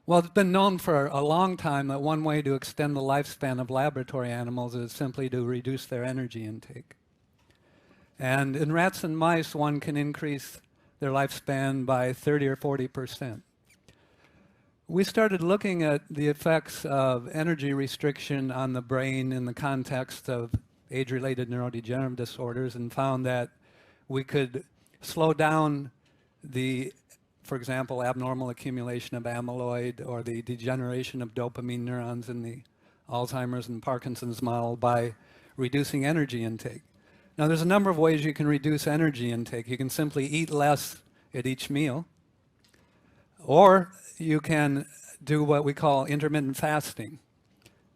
Well, it's been known for a long time that one way to extend the lifespan of laboratory animals is simply to reduce their energy intake. And in rats and mice, one can increase their lifespan by 30 or 40%. We started looking at the effects of energy restriction on the brain in the context of age-related neurodegenerative disorders and found that we could slow down the, for example, abnormal accumulation of amyloid or the degeneration of dopamine neurons in the Alzheimer's and Parkinson's model by reducing energy intake. Now, there's a number of ways you can reduce energy intake. You can simply eat less at each meal, or you can do what we call intermittent fasting.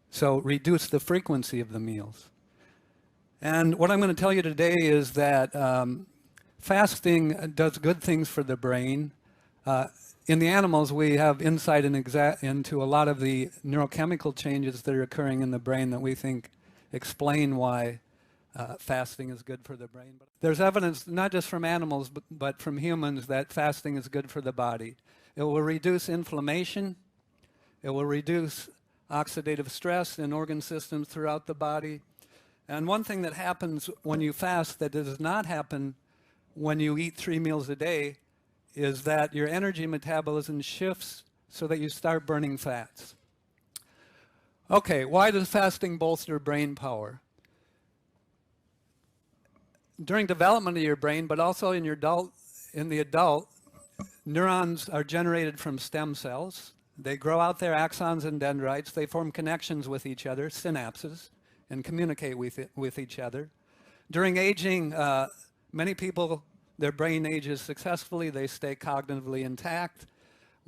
So reduce the frequency of the meals. And what I'm going to tell you today is that fasting does good things for the brain. In the animals, we have insight into a lot of the neurochemical changes that are occurring in the brain that we think explain why fasting is good for the brain. There's evidence, not just from animals, but from humans, that fasting is good for the body. It will reduce inflammation. It will reduce oxidative stress in organ systems throughout the body. And one thing that happens when you fast that does not happen when you eat 3 meals a day is that your energy metabolism shifts so that you start burning fats. Okay, why does fasting bolster brain power? During development of your brain, but also in the adult, neurons are generated from stem cells. They grow out their axons and dendrites. They form connections with each other, synapses, and communicate with each other. During aging, many people, their brain ages successfully. They stay cognitively intact,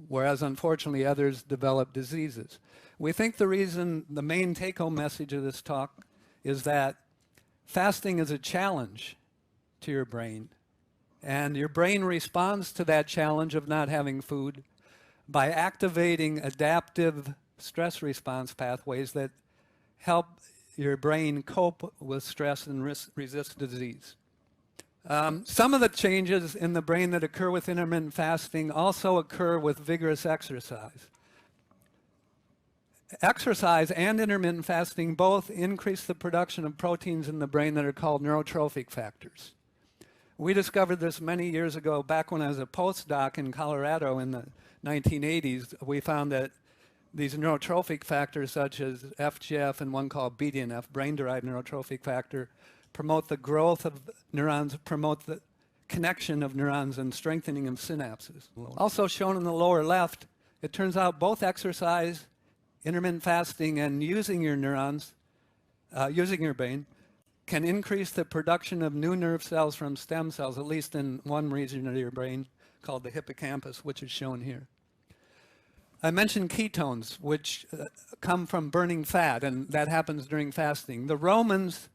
whereas unfortunately others develop diseases. We think the main take-home message of this talk is that fasting is a challenge to your brain. And your brain responds to that challenge of not having food by activating adaptive stress response pathways that help your brain cope with stress and resist disease. Some of the changes in the brain that occur with intermittent fasting also occur with vigorous exercise. Exercise and intermittent fasting both increase the production of proteins in the brain that are called neurotrophic factors. We discovered this many years ago, back when I was a postdoc in Colorado in the 1980s. We found that these neurotrophic factors such as FGF and one called BDNF, brain-derived neurotrophic factor, promote the growth of neurons, promote the connection of neurons and strengthening of synapses. Also shown in the lower left, it turns out both exercise, intermittent fasting, and using your neurons, using your brain, can increase the production of new nerve cells from stem cells, at least in one region of your brain called the hippocampus, which is shown here. I mentioned ketones, which come from burning fat, and that happens during fasting. The Romans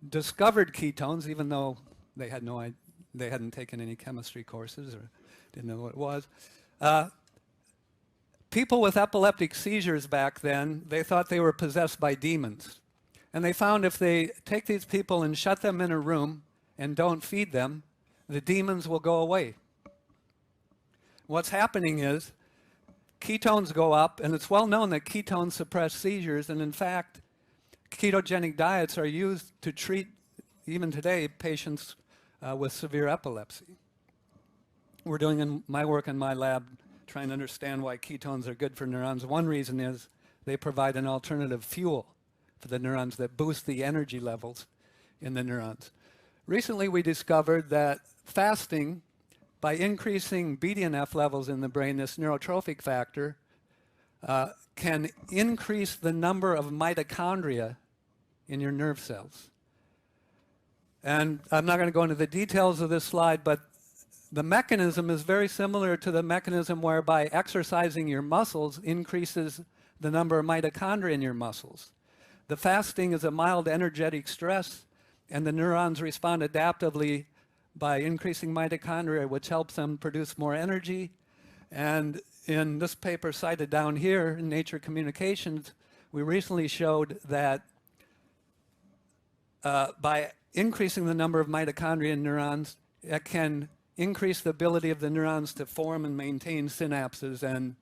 discovered ketones, even though they hadn't taken any chemistry courses or didn't know what it was. People with epileptic seizures back then, they thought they were possessed by demons. And they found if they take these people and shut them in a room and don't feed them, the demons will go away. What's happening is ketones go up, and it's well known that ketones suppress seizures, and in fact, ketogenic diets are used to treat, even today, patients with severe epilepsy. We're doing my work in my lab trying to understand why ketones are good for neurons. One reason is they provide an alternative fuel for the neurons that boost the energy levels in the neurons. Recently, we discovered that fasting, by increasing BDNF levels in the brain, this neurotrophic factor, can increase the number of mitochondria in your nerve cells. And I'm not going to go into the details of this slide, but the mechanism is very similar to the mechanism whereby exercising your muscles increases the number of mitochondria in your muscles. The fasting is a mild energetic stress, and the neurons respond adaptively by increasing mitochondria, which helps them produce more energy. And in this paper cited down here in Nature Communications, we recently showed that by increasing the number of mitochondria in neurons, it can increase the ability of the neurons to form and maintain synapses and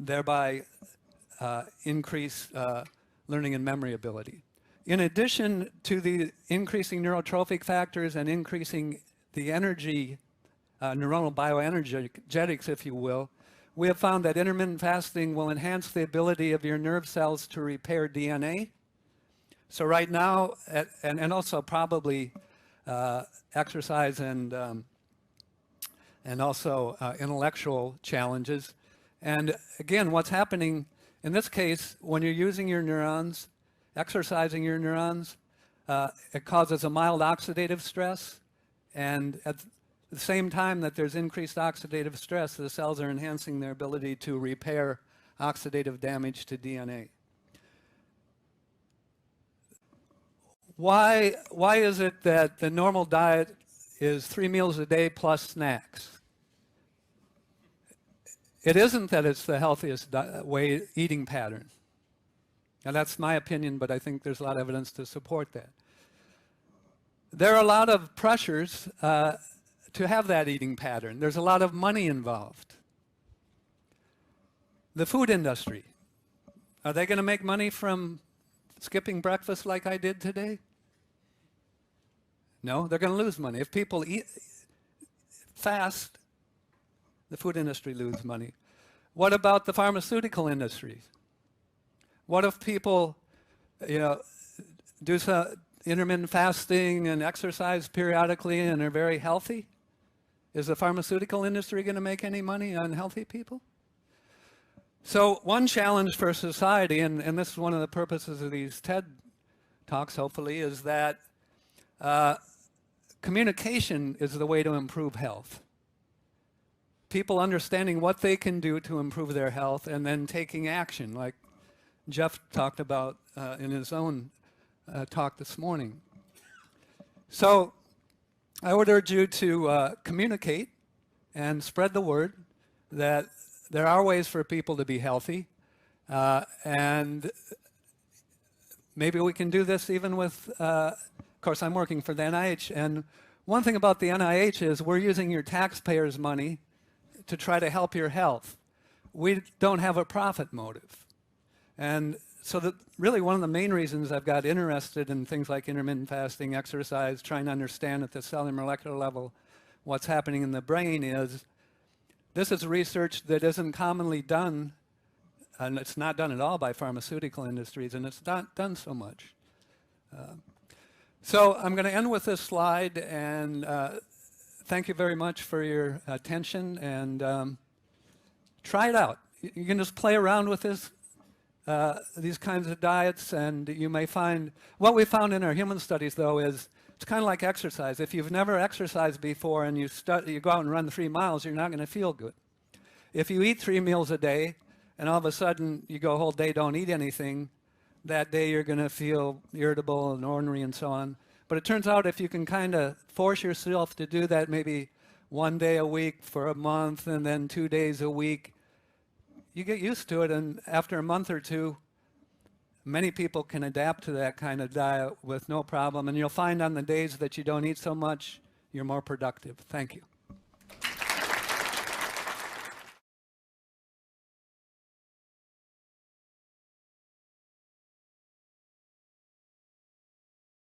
thereby increase learning and memory ability. In addition to the increasing neurotrophic factors and increasing the energy, neuronal bioenergetics, if you will, we have found that intermittent fasting will enhance the ability of your nerve cells to repair DNA. So right now, and also probably exercise and also intellectual challenges. And again, what's happening in this case, when you're using your neurons, exercising your neurons, it causes a mild oxidative stress. And at the same time that there's increased oxidative stress, the cells are enhancing their ability to repair oxidative damage to DNA. Why is it that the normal diet is 3 meals a day plus snacks? It isn't that it's the healthiest eating pattern. Now that's my opinion, but I think there's a lot of evidence to support that. There are a lot of pressures to have that eating pattern. There's a lot of money involved. The food industry, are they going to make money from skipping breakfast like I did today? No, they're going to lose money. If people eat fast, the food industry loses money. What about the pharmaceutical industry? What if people, do some intermittent fasting and exercise periodically and are very healthy? Is the pharmaceutical industry going to make any money on healthy people? So one challenge for society, and this is one of the purposes of these TED Talks, hopefully, is that communication is the way to improve health. People understanding what they can do to improve their health and then taking action, like Jeff talked about in his own talk this morning. So I would urge you to communicate and spread the word that there are ways for people to be healthy, and maybe we can do this even with, of course, I'm working for the NIH, and one thing about the NIH is we're using your taxpayers' money to try to help your health. We don't have a profit motive. And so really one of the main reasons I've got interested in things like intermittent fasting, exercise, trying to understand at the cellular molecular level what's happening in the brain is this is research that isn't commonly done, and it's not done at all by pharmaceutical industries, and it's not done so much. So I'm going to end with this slide, and thank you very much for your attention, and try it out. You can just play around with this, these kinds of diets, and you may find, what we found in our human studies though is it's kind of like exercise. If you've never exercised before and you go out and run 3 miles, you're not going to feel good. If you eat 3 meals a day and all of a sudden you go a whole day, don't eat anything, that day you're going to feel irritable and ornery and so on. But it turns out if you can kind of force yourself to do that maybe 1 day a week for a month and then 2 days a week, you get used to it, and after a month or two, many people can adapt to that kind of diet with no problem, and you'll find on the days that you don't eat so much, you're more productive. Thank you.